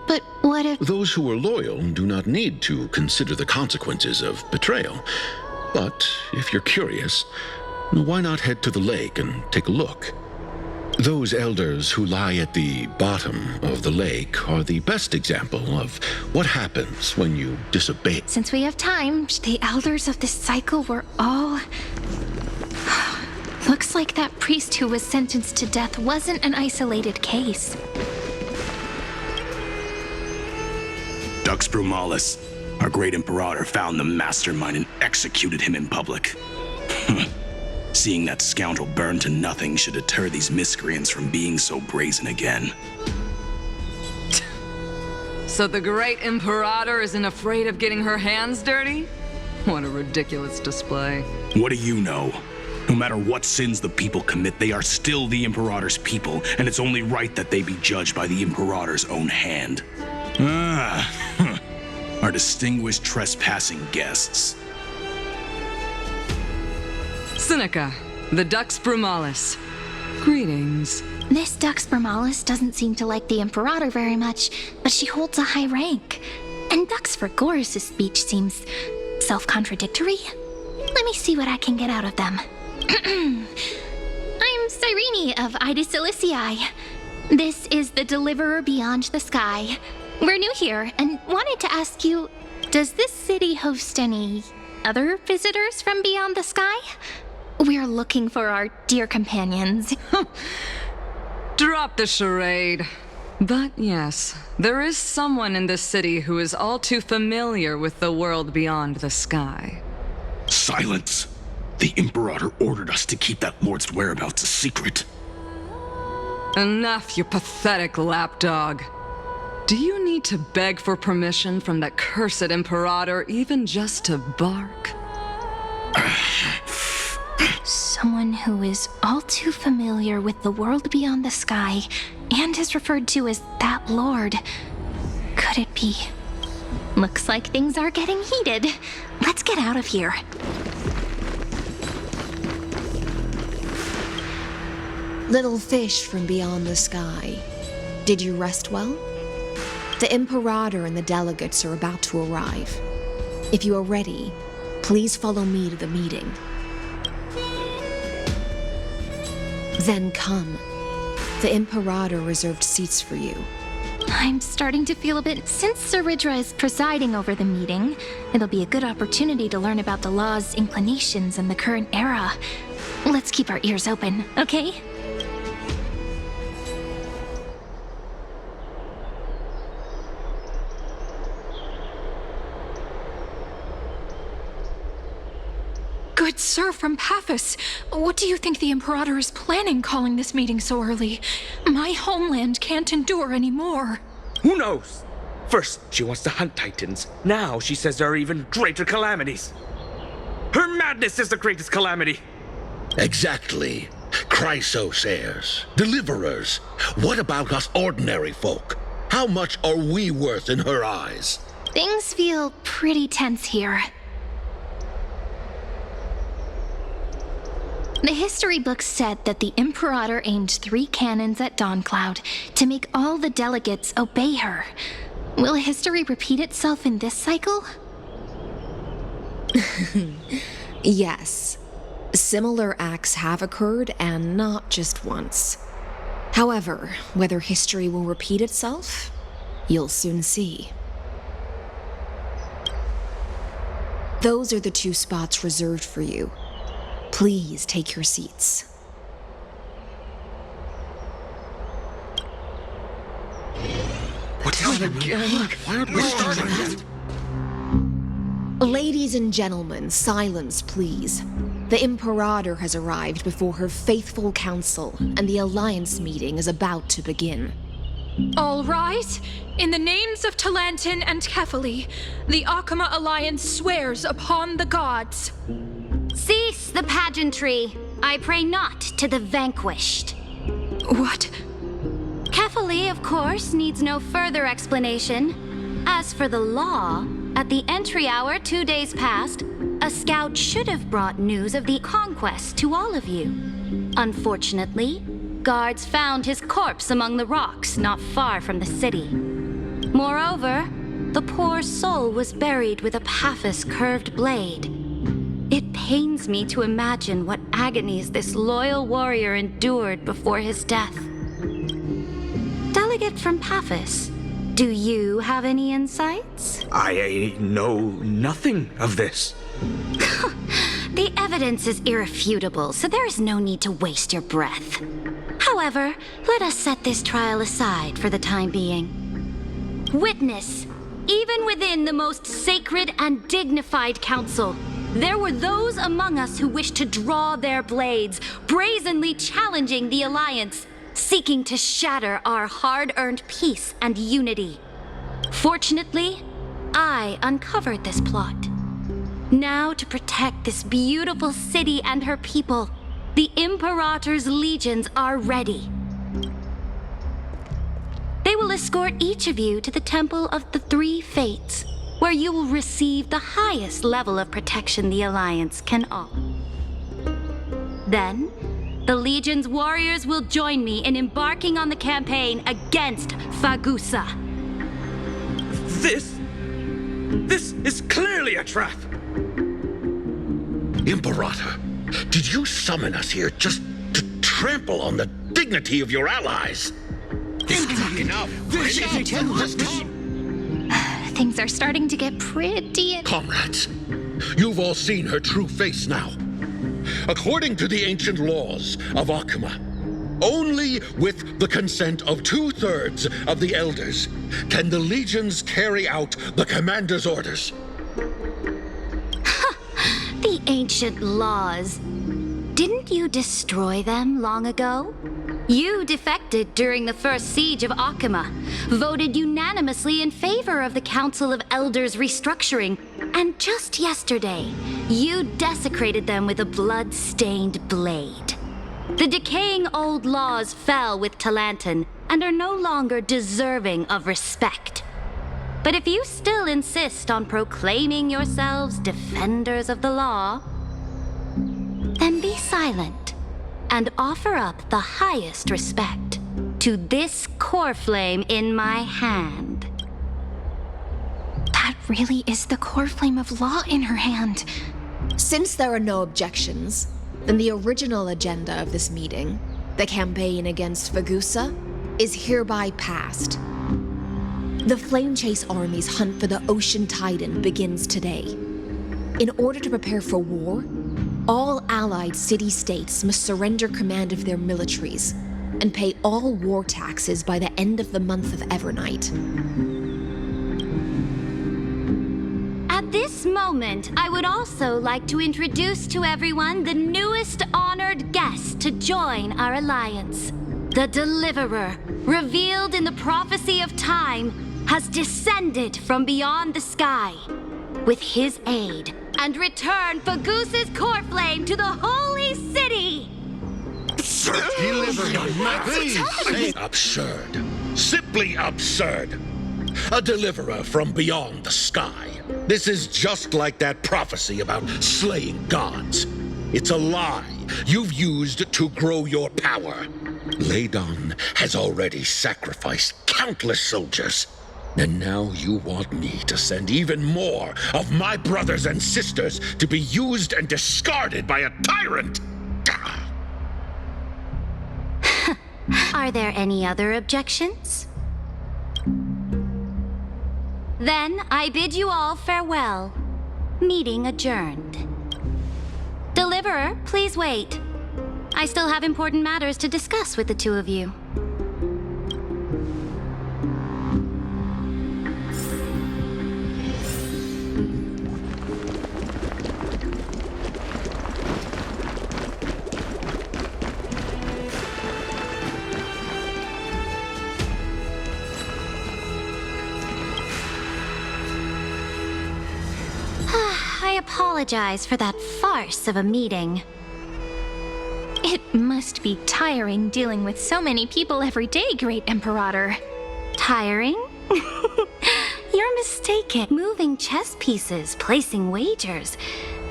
Speaker 1: But what if...
Speaker 5: Those who are loyal do not need to consider the consequences of betrayal. But if you're curious, why not head to the lake and take a look? Those elders who lie at the bottom of the lake are the best example of what happens when you disobey.
Speaker 1: Since we have time, the elders of this cycle were all... Looks like that priest who was sentenced to death wasn't an isolated case.
Speaker 10: Dux Brumalis, our great Imperator, found the mastermind and executed him in public. Seeing that scoundrel burn to nothing should deter these miscreants from being so brazen again.
Speaker 6: So the great Imperator isn't afraid of getting her hands dirty? What a ridiculous display.
Speaker 10: What do you know? No matter what sins the people commit, they are still the Imperator's people, and it's only right that they be judged by the Imperator's own hand. Our distinguished trespassing guests.
Speaker 6: Seneca, the Dux Brumalis. Greetings.
Speaker 1: This Dux Brumalis doesn't seem to like the Imperator very much, but she holds a high rank. And Dux Vergoris' speech seems self-contradictory. Let me see what I can get out of them. I'm Cyrene of Ida Silicii. This is the Deliverer Beyond the Sky. We're new here and wanted to ask you, does this city host any other visitors from beyond the sky? We're looking for our dear companions.
Speaker 6: Drop the charade. But yes, there is someone in this city who is all too familiar with the world beyond the sky.
Speaker 10: Silence! The Imperator ordered us to keep that lord's whereabouts a secret.
Speaker 6: Enough, you pathetic lapdog. Do you need to beg for permission from that cursed Imperator even just to bark?
Speaker 1: Someone who is all too familiar with the world beyond the sky and is referred to as that lord. Could it be? Looks like things are getting heated. Let's get out of here.
Speaker 8: Little fish from beyond the sky, did you rest well? The Imperator and the delegates are about to arrive. If you are ready, please follow me to the meeting. Then come. The Imperator reserved seats for you.
Speaker 1: I'm starting to feel a bit... Since Sir Ridra is presiding over the meeting, it'll be a good opportunity to learn about the law's inclinations in the current era. Let's keep our ears open, okay?
Speaker 14: Good sir from Paphos, what do you think the Imperator is planning calling this meeting so early? My homeland can't endure anymore.
Speaker 15: Who knows? First, she wants to hunt Titans. Now she says there are even greater calamities. Her madness is the greatest calamity.
Speaker 16: Exactly. Chrysosairs, deliverers. What about us ordinary folk? How much are we worth in her eyes?
Speaker 1: Things feel pretty tense here. The history books said that the Imperator aimed 3 cannons at Dawncloud to make all the delegates obey her. Will history repeat itself in this cycle?
Speaker 8: Yes. Similar acts have occurred, and not just once. However, whether history will repeat itself, you'll soon see. Those are the 2 spots reserved for you. Please take your seats.
Speaker 15: What's again? Why aren't we starting yet?
Speaker 8: Ladies and gentlemen, silence, please. The Imperator has arrived before her faithful council, and the Alliance meeting is about to begin.
Speaker 14: All right. In the names of Talantin and Kefali, the Akama Alliance swears upon the gods.
Speaker 9: Cease the pageantry. I pray not to the vanquished.
Speaker 14: What?
Speaker 9: Kefali, of course, needs no further explanation. As for the law, at the entry hour 2 days past, a scout should have brought news of the conquest to all of you. Unfortunately, guards found his corpse among the rocks not far from the city. Moreover, the poor soul was buried with a Paphos curved blade. It pains me to imagine what agonies this loyal warrior endured before his death. Delegate from Paphos, do you have any insights?
Speaker 15: I know nothing of this.
Speaker 9: The evidence is irrefutable, so there is no need to waste your breath. However, let us set this trial aside for the time being. Witness, even within the most sacred and dignified council, there were those among us who wished to draw their blades, brazenly challenging the Alliance, seeking to shatter our hard-earned peace and unity. Fortunately, I uncovered this plot. Now, to protect this beautiful city and her people, the Imperator's legions are ready. They will escort each of you to the Temple of the 3 Fates, where you will receive the highest level of protection the Alliance can offer. Then, the Legion's warriors will join me in embarking on the campaign against Fagusa.
Speaker 15: This is clearly a trap!
Speaker 16: Imperator, did you summon us here just to trample on the dignity of your allies?
Speaker 2: Enough!
Speaker 1: Things are starting to get pretty...
Speaker 16: Comrades, you've all seen her true face now. According to the ancient laws of Akama, only with the consent of 2/3 of the elders can the legions carry out the commander's orders.
Speaker 9: The ancient laws. Didn't you destroy them long ago? You defected during the first siege of Akama, voted unanimously in favor of the Council of Elders restructuring, and just yesterday, you desecrated them with a blood-stained blade. The decaying old laws fell with Talantin and are no longer deserving of respect. But if you still insist on proclaiming yourselves defenders of the law, then be silent and offer up the highest respect to this core flame in my hand.
Speaker 1: That really is the core flame of law in her hand.
Speaker 8: Since there are no objections, then the original agenda of this meeting, the campaign against Fagusa, is hereby passed. The Flamechase Army's hunt for the Ocean Titan begins today. In order to prepare for war, all allied city-states must surrender command of their militaries and pay all war taxes by the end of the month of Evernight.
Speaker 9: At this moment, I would also like to introduce to everyone the newest honored guest to join our alliance. The Deliverer, revealed in the prophecy of time, has descended from beyond the sky. With his aid, and returned Fagoos's core flame to the holy city!
Speaker 16: Absurd. Simply absurd. A deliverer from beyond the sky. This is just like that prophecy about slaying gods. It's a lie you've used to grow your power. Ladon has already sacrificed countless soldiers. And now you want me to send even more of my brothers and sisters to be used and discarded by a tyrant?
Speaker 9: Are there any other objections? Then I bid you all farewell. Meeting adjourned. Deliverer, please wait. I still have important matters to discuss with the two of you. I apologize for that farce of a meeting.
Speaker 1: It must be tiring dealing with so many people every day, Great Imperator.
Speaker 9: Tiring? You're mistaken. Moving chess pieces, placing wagers.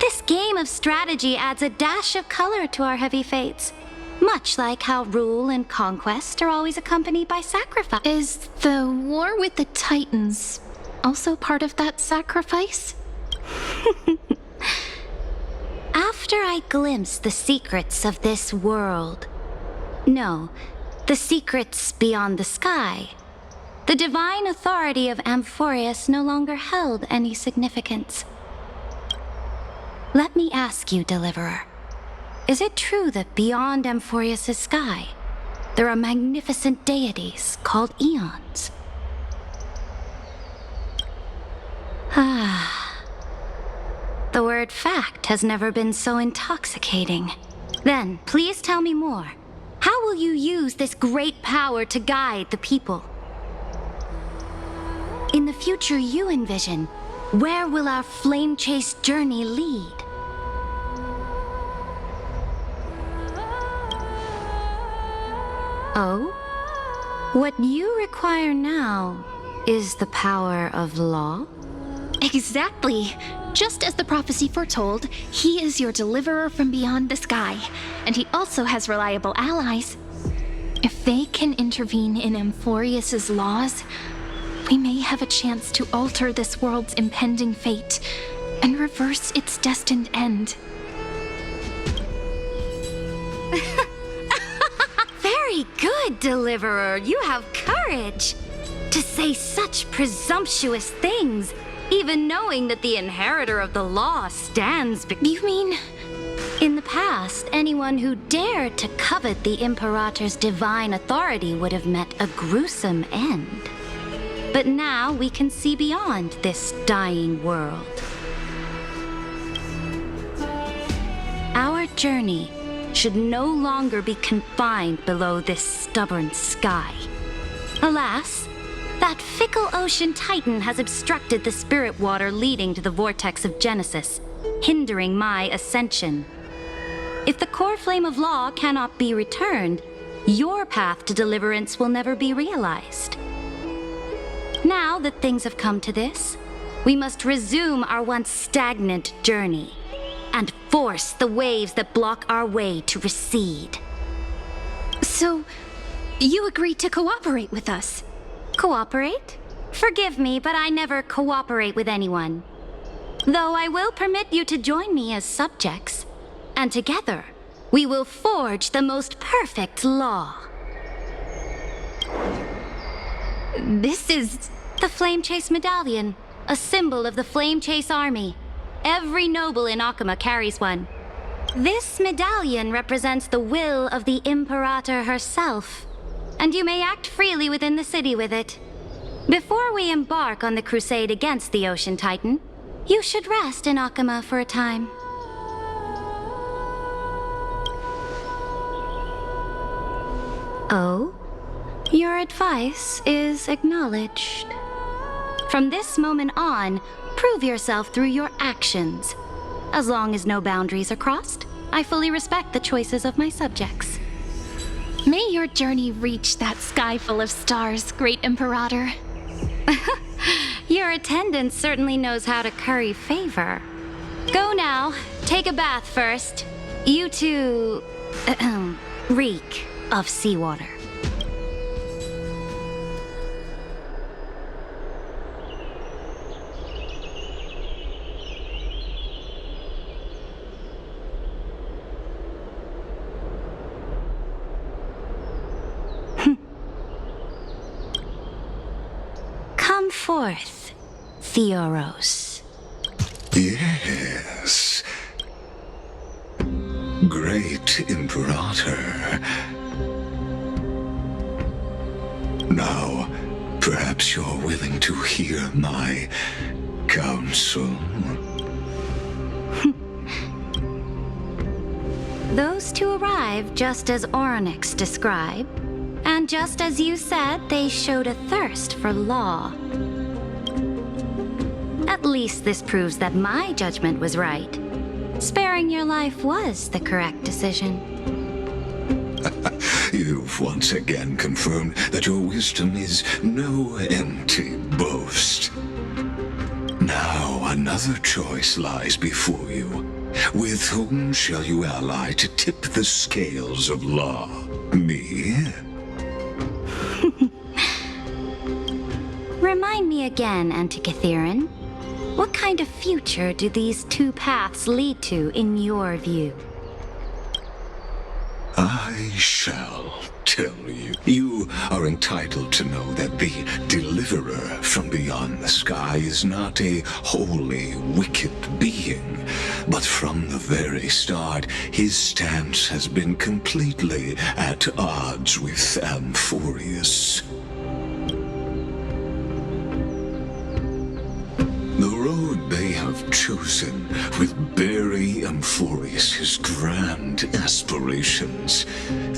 Speaker 9: This game of strategy adds a dash of color to our heavy fates. Much like how rule and conquest are always accompanied by sacrifice.
Speaker 1: Is the war with the Titans also part of that sacrifice?
Speaker 9: After I glimpse the secrets of this world, no, the secrets beyond the sky, the divine authority of Amphorius no longer held any significance. Let me ask you, Deliverer, is it true that beyond Amphorius' sky, there are magnificent deities called Eons? The word fact has never been so intoxicating. Then, please tell me more. How will you use this great power to guide the people? In the future you envision, where will our flame chase journey lead? Oh? What you require now is the power of law?
Speaker 1: Exactly. Just as the prophecy foretold, he is your deliverer from beyond the sky, and he also has reliable allies. If they can intervene in Amphorius' laws, we may have a chance to alter this world's impending fate and reverse its destined end.
Speaker 9: Very good, Deliverer. You have courage to say such presumptuous things. Even knowing that the inheritor of the law stands
Speaker 1: You mean...
Speaker 9: In the past, anyone who dared to covet the Imperator's divine authority would have met a gruesome end. But now we can see beyond this dying world. Our journey should no longer be confined below this stubborn sky. Alas, that fickle ocean titan has obstructed the spirit water leading to the vortex of Genesis, hindering my ascension. If the core flame of law cannot be returned, your path to deliverance will never be realized. Now that things have come to this, we must resume our once stagnant journey and force the waves that block our way to recede.
Speaker 1: So, you agreed to cooperate with us?
Speaker 9: Cooperate? Forgive me, but I never cooperate with anyone. Though I will permit you to join me as subjects, and together we will forge the most perfect law.
Speaker 1: This is
Speaker 9: The Flame Chase Medallion, a symbol of the Flame Chase Army. Every noble in Akuma carries one. This medallion represents the will of the Imperator herself, and you may act freely within the city with it. Before we embark on the crusade against the Ocean Titan, you should rest in Akuma for a time. Oh? Your advice is acknowledged. From this moment on, prove yourself through your actions. As long as no boundaries are crossed, I fully respect the choices of my subjects.
Speaker 1: May your journey reach that sky full of stars, Great Imperator.
Speaker 9: Your attendant certainly knows how to curry favor. Go now. Take a bath first. You two... reek of seawater. Come forth, Theoros.
Speaker 5: Yes. Great Imperator. Now, perhaps you're willing to hear my counsel.
Speaker 9: Those two arrived just as Oryx described, and just as you said, they showed a thirst for law. At least this proves that my judgment was right. Sparing your life was the correct decision.
Speaker 5: You've once again confirmed that your wisdom is no empty boast. Now another choice lies before you. With whom shall you ally to tip the scales of law? Me?
Speaker 9: Remind me again, Antikytheron. What kind of future do these two paths lead to in your view?
Speaker 5: I shall tell you. You are entitled to know that the Deliverer from beyond the sky is not a wholly wicked being, but from the very start, his stance has been completely at odds with Amphorius. The road they have chosen will bury Amphorius' grand aspirations.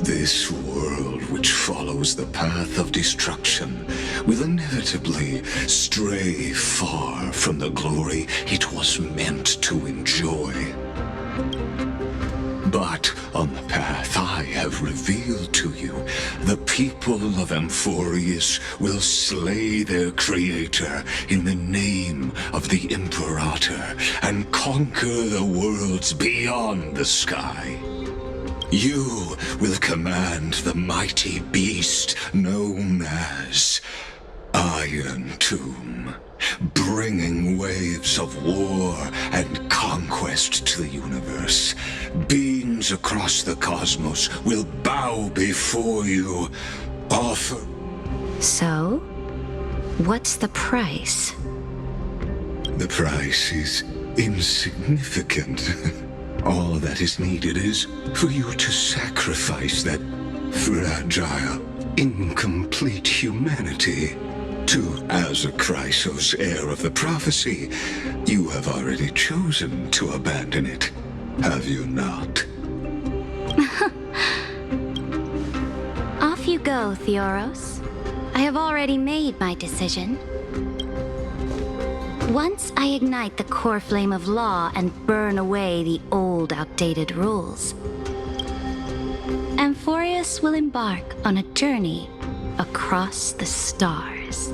Speaker 5: This world which follows the path of destruction will inevitably stray far from the glory it was meant to enjoy. But on the path I have revealed to you, the people of Amphorius will slay their creator in the name of the Imperator and conquer the worlds beyond the sky. You will command the mighty beast known as Iron Tomb, bringing waves of war and conquest to the universe. Beings across the cosmos will bow before you, offer...
Speaker 9: So, what's the price?
Speaker 5: The price is insignificant. All that is needed is for you to sacrifice that fragile, incomplete humanity to Chrysos, heir of the prophecy. You have already chosen to abandon it, have you not?
Speaker 9: Off you go, Theoros. I have already made my decision. Once I ignite the core flame of law and burn away the old, outdated rules, Amphorius will embark on a journey across the stars.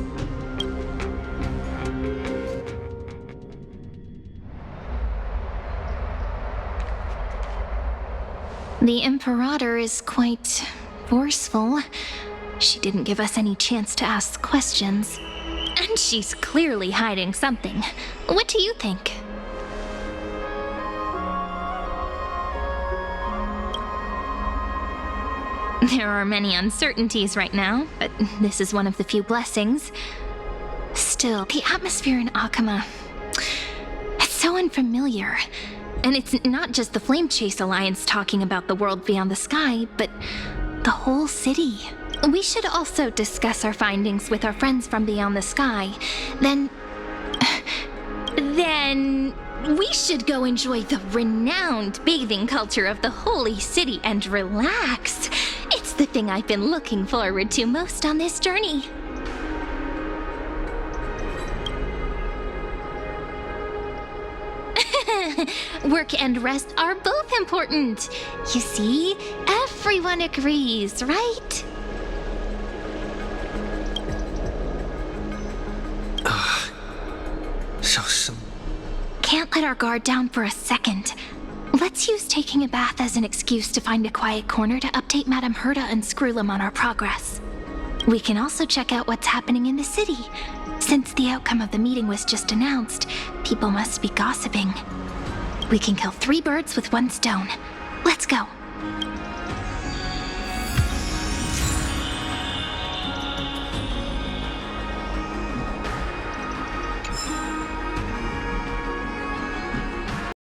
Speaker 1: The Imperator is quite forceful. She didn't give us any chance to ask questions. And she's clearly hiding something. What do you think? There are many uncertainties right now, but this is one of the few blessings. still, the atmosphere in Akuma, it's so unfamiliar. And it's not just the Flame Chase Alliance talking about the world beyond the sky, but the whole city. We should also discuss our findings with our friends from beyond the sky. Then we should go enjoy the renowned bathing culture of the holy city and relax. It's the thing I've been looking forward to most on this journey. Work and rest are both important. You see, everyone agrees, right? Can't let our guard down for a second. Let's use taking a bath as an excuse to find a quiet corner to update Madame Herta and Screwlam on our progress. We can also check out what's happening in the city. Since the outcome of the meeting was just announced, people must be gossiping. We can kill 3 birds with 1 stone. Let's go.